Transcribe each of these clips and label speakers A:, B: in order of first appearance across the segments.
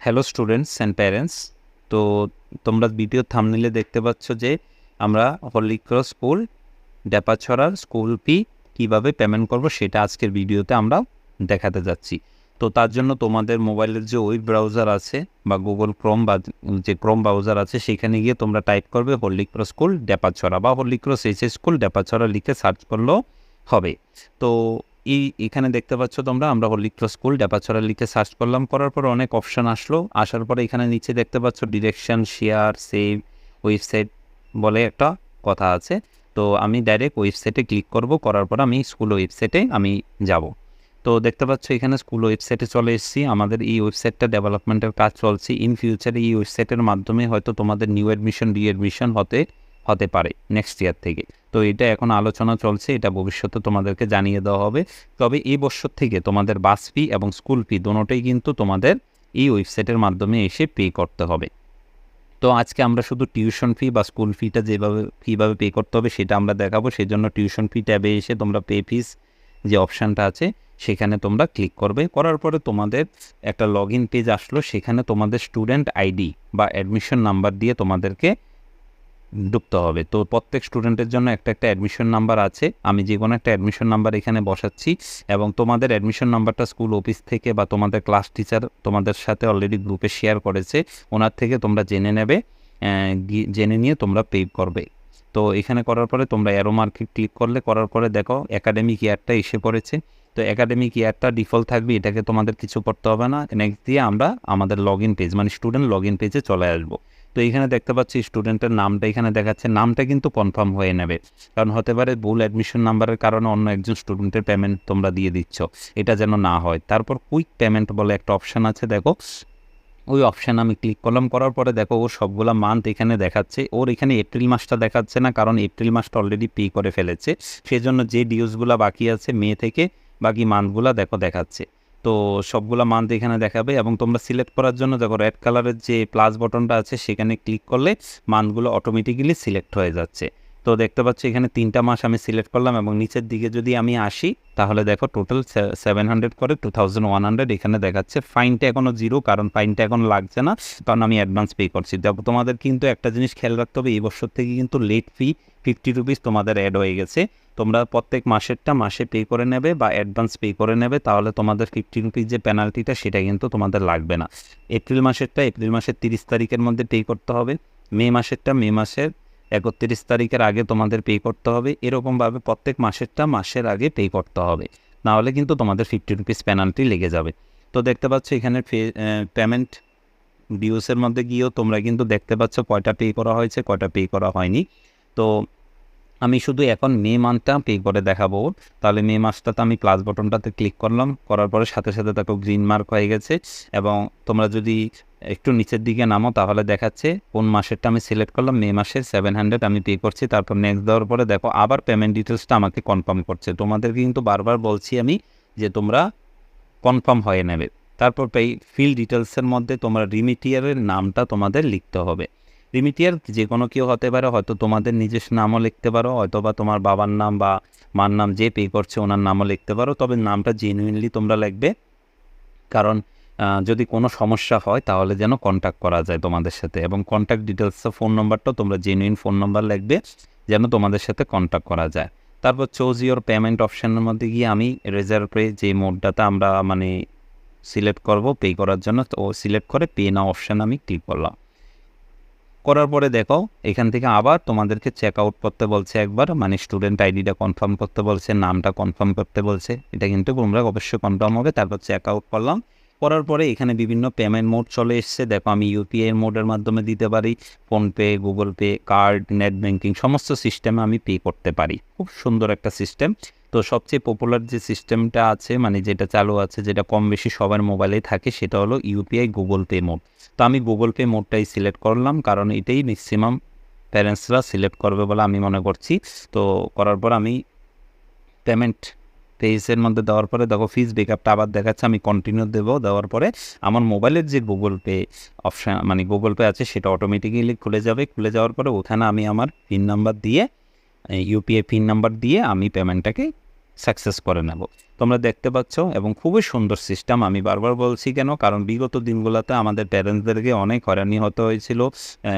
A: Hello students and parents. তো তোমরা video থাম্বনেইলে দেখতে পাচ্ছ যে আমরা হলি ক্রস স্কুল ড্যাপাছড়ার স্কুল ফি কীভাবে পেমেন্ট করব সেটা আজকের ভিডিওতে আমরা দেখাতে যাচ্ছি। তো তার জন্য তোমাদের মোবাইলের যে ওয়েব ব্রাউজার আছে বা গুগল ক্রোম বা যে ক্রোম ব্রাউজার আছে সেখানে গিয়ে তোমরা টাইপ করবে হলি ক্রস স্কুল ড্যাপাছড়া বা হলি ক্রস এইচএস স্কুল ড্যাপাছড়া লিখে সার্চ করলেও হবে। তো এখানে দেখতে পাচ্ছ তোমরা আমরা হলি ক্রস স্কুল ড্যাপাছড়া লিখে সার্চ করলাম, করার পর অনেক অপশান আসলো। আসার পরে এখানে নিচে দেখতে পাচ্ছ ডিরেকশন, শেয়ার, সেভ, ওয়েবসাইট বলে একটা কথা আছে। তো আমি ডাইরেক্ট ওয়েবসাইটে ক্লিক করব, করার পর আমি স্কুল ওয়েবসাইটে আমি যাব। তো দেখতে পাচ্ছ এখানে স্কুল ওয়েবসাইটে চলে এসেছি। আমাদের এই ওয়েবসাইটটা ডেভেলপমেন্টের কাজ চলছে। ইন ফিউচারে এই ওয়েবসাইটের মাধ্যমে হয়তো তোমাদের নিউ অ্যাডমিশন রিঅ্যাডমিশন হতে পারে নেক্সট ইয়ার থেকে। তো এটা এখন আলোচনা চলছে, এটা ভবিষ্যতে তোমাদেরকে জানিয়ে দেওয়া হবে। তবে এই বছর থেকে তোমাদের বাস ফি এবং স্কুল ফি দুটোটাই কিন্তু তোমাদের এই ওয়েবসাইটের মাধ্যমে এসে পে করতে হবে। তো আজকে আমরা শুধু টিউশন ফি বা স্কুল ফিটা কীভাবে পে করতে হবে সেটা আমরা দেখাবো। সেই জন্য টিউশন ফি ট্যাবে এসে তোমরা পে ফিস যে অপশানটা আছে সেখানে তোমরা ক্লিক করবে। করার পরে তোমাদের একটা লগ ইন পেজ আসলো, সেখানে তোমাদের স্টুডেন্ট আইডি বা অ্যাডমিশন নাম্বার দিয়ে তোমাদেরকে ঢুকতে হবে। তো প্রত্যেক স্টুডেন্টের জন্য একটা অ্যাডমিশন নাম্বার আছে। আমি যে কোনো একটা অ্যাডমিশন নাম্বার এখানে বসাচ্ছি এবং তোমাদের অ্যাডমিশন নাম্বারটা স্কুল অফিস থেকে বা তোমাদের ক্লাস টিচার তোমাদের সাথে অলরেডি গ্রুপে শেয়ার করেছে, ওনার থেকে তোমরা জেনে নেবে, জেনে নিয়ে তোমরা পে করবে। তো এখানে করার পরে তোমরা অ্যারো মার্কে ক্লিক করার পরে দেখো একাডেমিক ইয়ারটা এসে পড়েছে। তো একাডেমিক ইয়ারটা ডিফল্ট থাকবে, এটাকে তোমাদের কিছু করতে হবে না। নেক্সট দিয়ে আমরা আমাদের লগ ইন পেজ মানে স্টুডেন্ট লগ ইন পেজে চলে আসবো। তো এইখানে দেখতে পাচ্ছি স্টুডেন্টের নামটা এখানে দেখাচ্ছে, নামটা কিন্তু কনফার্ম হয়ে নেবে, কারণ হতে পারে ভুল অ্যাডমিশন নাম্বারের কারণে অন্য একজন স্টুডেন্টের পেমেন্ট তোমরা দিয়ে দিচ্ছ, এটা যেন না হয়। তারপর কুইক পেমেন্ট বলে একটা অপশান আছে, দেখো ওই অপশান আমি ক্লিক করলাম। করার পরে দেখো ওর সবগুলা মান্থ এখানে দেখাচ্ছে। ওর এখানে এপ্রিল মাসটা দেখাচ্ছে না, কারণ এপ্রিল মাসটা অলরেডি পে করে ফেলেছে। সেজন্য যে ডিউসগুলো বাকি আছে মে থেকে বাকি মান্থগুলো দেখাচ্ছে। তো সবগুলা মান্থ এখানে দেখাবে এবং তোমরা সিলেক্ট করার জন্য দেখো রেড কালারের যে প্লাস বটনটা আছে সেখানে ক্লিক করলে মান্থগুলো অটোমেটিক্যালি সিলেক্ট হয়ে যাচ্ছে। তো দেখতে পাচ্ছি এখানে 3টা মাস আমি সিলেক্ট করলাম এবং নিচের দিকে যদি আমি আসি তাহলে দেখো টোটাল 700 করে 2100 এখানে দেখাচ্ছে। ফাইনটা এখনও 0, কারণ ফাইনটা এখন লাগছে না, কারণ আমি অ্যাডভান্স পে করছি। দেখো তোমাদের কিন্তু একটা জিনিস খেয়াল রাখতে হবে, এই বছর থেকে কিন্তু লেট ফি 50 রুপিস তোমাদের অ্যাড হয়ে গেছে। তোমরা প্রত্যেক মাসেরটা মাসে পে করে নেবে বা অ্যাডভান্স পে করে নেবে, তাহলে তোমাদের 50 রুপিস যে পেনাল্টিটা সেটা কিন্তু তোমাদের লাগবে না। এপ্রিল মাসের 30 তারিখের মধ্যে পে করতে হবে, মে মাসের 31 তারিখের আগে তোমাদের পে করতে হবে। এরকমভাবে প্রত্যেক মাসের আগে পে করতে হবে, নাহলে কিন্তু তোমাদের 50 রুপিস পেনাল্টি লেগে যাবে। তো দেখতে পাচ্ছ এখানে পেমেন্ট ডিউসের মধ্যে গিয়েও তোমরা কিন্তু দেখতে পাচ্ছ কয়টা পে করা হয়েছে কয়টা পে করা হয়নি। তো আমি শুধু এখন মে মান্থটা পে করে দেখাবো। তাহলে মে মাসটাতে আমি প্লাস বটনটাতে ক্লিক করলাম, করার পরে সাথে সাথে দেখো গ্রিন মার্ক হয়ে গেছে। এবং তোমরা যদি একটু নিচের দিকে নামো তাহলে দেখাচ্ছে কোন মাসেরটা আমি সিলেক্ট করলাম, মে মাসের 700 আমি পে করছি। তারপর নেক্সট দেওয়ার পরে দেখো আবার পেমেন্ট ডিটেলসটা আমাকে কনফার্ম করছে। তোমাদেরকে কিন্তু বারবার বলছি আমি যে তোমরা কনফার্ম হয়ে নেবে। তারপর ফিল ডিটেলসের মধ্যে তোমরা রিমিটিয়ারের নামটা তোমাদের লিখতে হবে। রিমিটিয়ার যে কোনো কেউ হতে পারে, হয়তো তোমাদের নিজস্ব নামও লিখতে পারো, হয়তো বা তোমার বাবার নাম বা মার নাম যে পে করছে ওনার নামও লিখতে পারো। তবে নামটা জেনুইনলি তোমরা লিখবে, কারণ যদি কোনো সমস্যা হয় তাহলে যেন কন্ট্যাক্ট করা যায় তোমাদের সাথে। এবং কন্ট্যাক্ট ডিটেলস ফোন নাম্বারটাও তোমরা জেনুইন ফোন নাম্বার লিখবে যেন তোমাদের সাথে কন্ট্যাক্ট করা যায়। তারপর চুজ ইওর পেমেন্ট অপশানের মধ্যে গিয়ে আমি রেজার্ভে যে মোডটাতে আমরা মানে সিলেক্ট করব পে করার জন্য, তো সিলেক্ট করে পে নাও অপশান আমি ক্লিক করলাম। করার পরে দেখো এখান থেকে আবার তোমাদেরকে চেক আউট করতে বলছে একবার, মানে স্টুডেন্ট আইডিটা কনফার্ম করতে বলছে, নামটা কনফার্ম করতে বলছে। এটা কিন্তু তোমরা অবশ্যই কনফার্ম হবে। তারপর চেক আউট করলাম। করার পরে এখানে বিভিন্ন পেমেন্ট মোড চলে এসছে। দেখো আমি ইউপিআই মোডের মাধ্যমে দিতে পারি, PhonePe, Google pay, card, net banking সমস্ত সিস্টেমে আমি পে করতে পারি। খুব সুন্দর একটা সিস্টেম। তো সবচেয়ে পপুলার যে সিস্টেমটা আছে মানে যেটা চালু আছে, যেটা কম বেশি সবার মোবাইলেই থাকে, সেটা হলো ইউপিআই গুগল পে মোড। তো আমি গুগল পে মোডটাই সিলেক্ট করলাম, কারণ এটাই ম্যাক্সিমাম প্যারেন্টসরা সিলেক্ট করবে বলে আমি মনে করছি। তো করার পর আমি পেমেন্ট পেজের মধ্যে দেওয়ার পরে দেখো ফিজ ব্যাকআপটা আবার দেখাচ্ছে, আমি কন্টিনিউ দেবো। দেওয়ার পরে আমার মোবাইলের যে গুগল পে অপশান মানে গুগল পে আছে সেটা অটোমেটিক্যালি খুলে যাবে। খুলে যাওয়ার পরে ওখানে আমি আমার পিন নাম্বার দিয়ে ইউপিআই পিন নাম্বার দিয়ে আমি পেমেন্টটাকে সাকসেস করে নেব। তোমরা দেখতে পাচ্ছ এবং খুবই সুন্দর সিস্টেম। আমি বারবার বলছি কেন, কারণ বিগত দিনগুলোতে আমাদের প্যারেন্টসদেরকে অনেক হয়রানি হতে হয়েছিল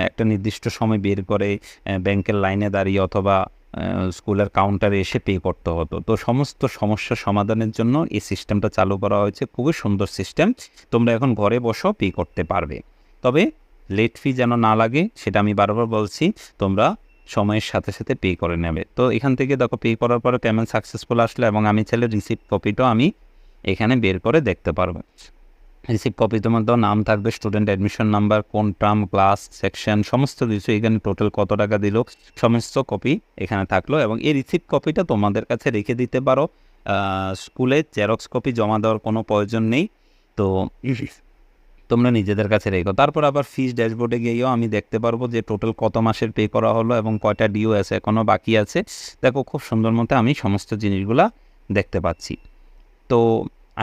A: একটা নির্দিষ্ট সময় বের করে ব্যাংকের লাইনে দাঁড়িয়ে অথবা স্কুলের কাউন্টারে এসে পে করতে হতো। তো সমস্ত সমস্যা সমাধানের জন্য এই সিস্টেমটা চালু করা হয়েছে, খুবই সুন্দর সিস্টেম। তোমরা এখন ঘরে বসো পে করতে পারবে, তবে লেট ফি যেন না লাগে সেটা আমি বারবার বলছি। তোমরা সময়ের সাথে সাথে পে করে নেবে। তো এখান থেকে দেখো পে করার পরে পেমেন্ট সাকসেসফুল আসলে, এবং আমি চাইলে রিসিপ্ট কপিটাও আমি এখানে বের করে দেখতে পারবো। রিসিপ্ট কপির মধ্যেও নাম থাকবে, স্টুডেন্ট অ্যাডমিশন নাম্বার, কোন টার্ম, ক্লাস, সেকশন, সমস্ত কিছু এখানে টোটাল কত টাকা দিল সমস্ত কপি এখানে থাকলো। এবং এই রিসিপ্ট কপিটা তোমাদের কাছে রেখে দিতে পারো, স্কুলে জেরক্স কপি জমা দেওয়ার কোনো প্রয়োজন নেই। তো তোমরা নিজেদের কাছে রেখো। তারপর আবার ফিস ড্যাশবোর্ডে গিয়েও আমি দেখতে পারবো যে টোটাল কত মাসের পে করা হলো এবং কয়টা ডিও আছে এখনও বাকি আছে। দেখো খুব সুন্দর মতো আমি সমস্ত জিনিসগুলা দেখতে পাচ্ছি। তো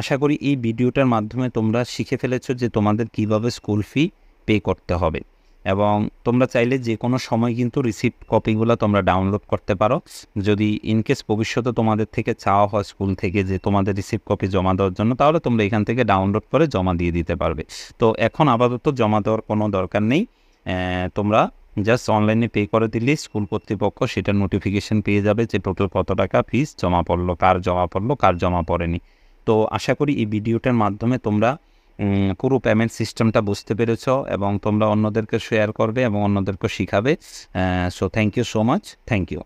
A: আশা করি এই ভিডিওটার মাধ্যমে তোমরা শিখে ফেলেছো যে তোমাদের কিভাবে স্কুল ফি পে করতে হবে, এবং তোমরা চাইলে যে কোনো সময় কিন্তু রিসিপ্ট কপিগুলো তোমরা ডাউনলোড করতে পারো। যদি ইনকেস ভবিষ্যতে তোমাদের থেকে চাওয়া হয় স্কুল থেকে যে তোমাদের রিসিপ্ট কপি জমা দেওয়ার জন্য, তাহলে তোমরা এখান থেকে ডাউনলোড করে জমা দিয়ে দিতে পারবে। তো এখন আপাতত জমা দেওয়ার কোনো দরকার নেই, তোমরা জাস্ট অনলাইনে পে করে দিলে স্কুল কর্তৃপক্ষ সেটার নোটিফিকেশান পেয়ে যাবে যে টোটাল কত টাকা ফিস জমা পড়লো, কার জমা পড়েনি। তো আশা করি এই ভিডিওটার মাধ্যমে তোমরা পুরো পেমেন্ট সিস্টেমটা বুঝতে পেরেছ এবং তোমরা অন্যদেরকে শেয়ার করবে এবং অন্যদেরকে শিখাবে। So thank you so much, thank you.